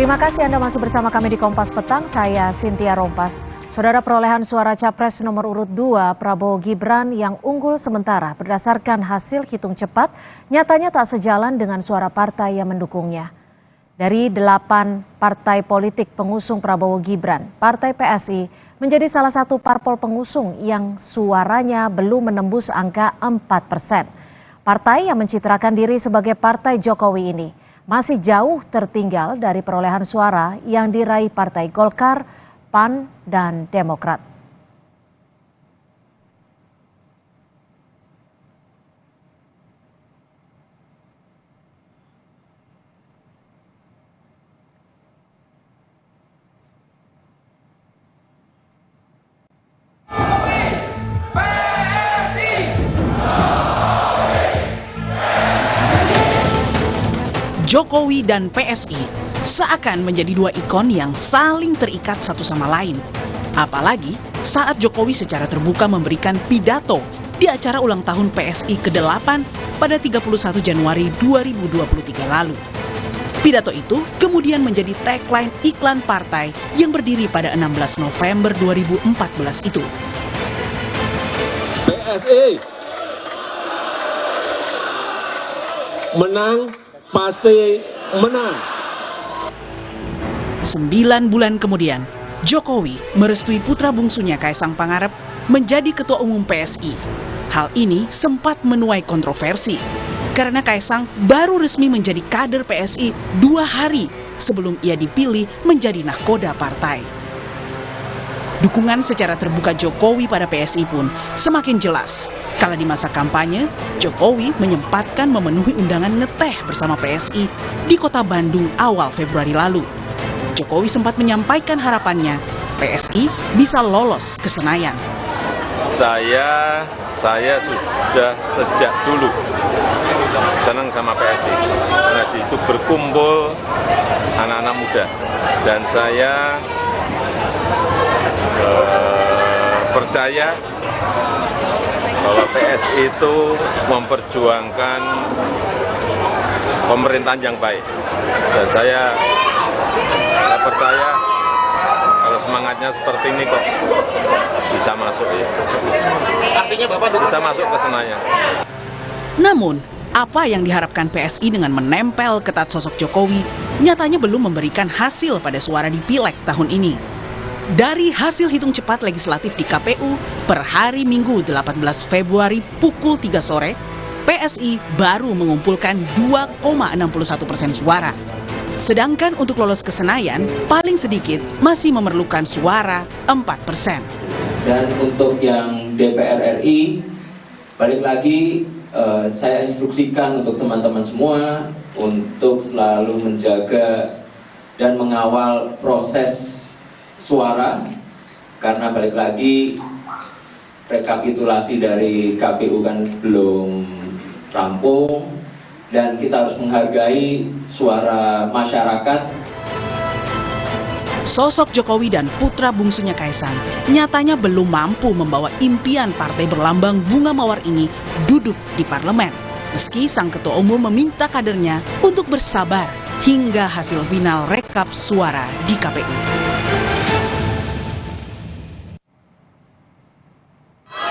Terima kasih Anda masih bersama kami di Kompas Petang, saya Cynthia Rompas. Saudara, perolehan suara Capres nomor urut 2 Prabowo Gibran yang unggul sementara berdasarkan hasil hitung cepat nyatanya tak sejalan dengan suara partai yang mendukungnya. Dari 8 partai politik pengusung Prabowo Gibran, Partai PSI menjadi salah satu parpol pengusung yang suaranya belum menembus angka 4%. Partai yang mencitrakan diri sebagai Partai Jokowi ini masih jauh tertinggal dari perolehan suara yang diraih Partai Golkar, PAN, dan Demokrat. Jokowi dan PSI seakan menjadi dua ikon yang saling terikat satu sama lain. Apalagi saat Jokowi secara terbuka memberikan pidato di acara ulang tahun PSI ke-8 pada 31 Januari 2023 lalu. Pidato itu kemudian menjadi tagline iklan partai yang berdiri pada 16 November 2014 itu. PSI menang, pasti menang. 9 bulan kemudian, Jokowi merestui putra bungsunya Kaisang Pangarep menjadi ketua umum PSI. Hal ini sempat menuai kontroversi karena Kaisang baru resmi menjadi kader PSI 2 hari sebelum ia dipilih menjadi nahkoda partai. Dukungan secara terbuka Jokowi pada PSI pun semakin jelas. Kala di masa kampanye, Jokowi menyempatkan memenuhi undangan ngeteh bersama PSI di kota Bandung awal Februari lalu. Jokowi sempat menyampaikan harapannya PSI bisa lolos ke Senayan. Saya sudah sejak dulu senang sama PSI. Karena di situ berkumpul anak-anak muda. Dan saya percaya bahwa PSI itu memperjuangkan pemerintahan yang baik. Dan saya percaya kalau semangatnya seperti ini kok bisa masuk ya. Artinya Bapak bisa masuk ke Senayan. Namun, apa yang diharapkan PSI dengan menempel ketat sosok Jokowi nyatanya belum memberikan hasil pada suara di Pileg tahun ini. Dari hasil hitung cepat legislatif di KPU per hari Minggu 18 Februari pukul 3 sore, PSI baru mengumpulkan 2,61% suara. Sedangkan untuk lolos ke Senayan, paling sedikit masih memerlukan suara 4%. Dan untuk yang DPR RI, balik lagi saya instruksikan untuk teman-teman semua untuk selalu menjaga dan mengawal proses suara, karena balik lagi rekapitulasi dari KPU kan belum rampung dan kita harus menghargai suara masyarakat. Sosok Jokowi dan putra bungsunya Kaisang nyatanya belum mampu membawa impian partai berlambang bunga mawar ini duduk di parlemen. Meski sang ketua umum meminta kadernya untuk bersabar hingga hasil final rekap suara di KPU.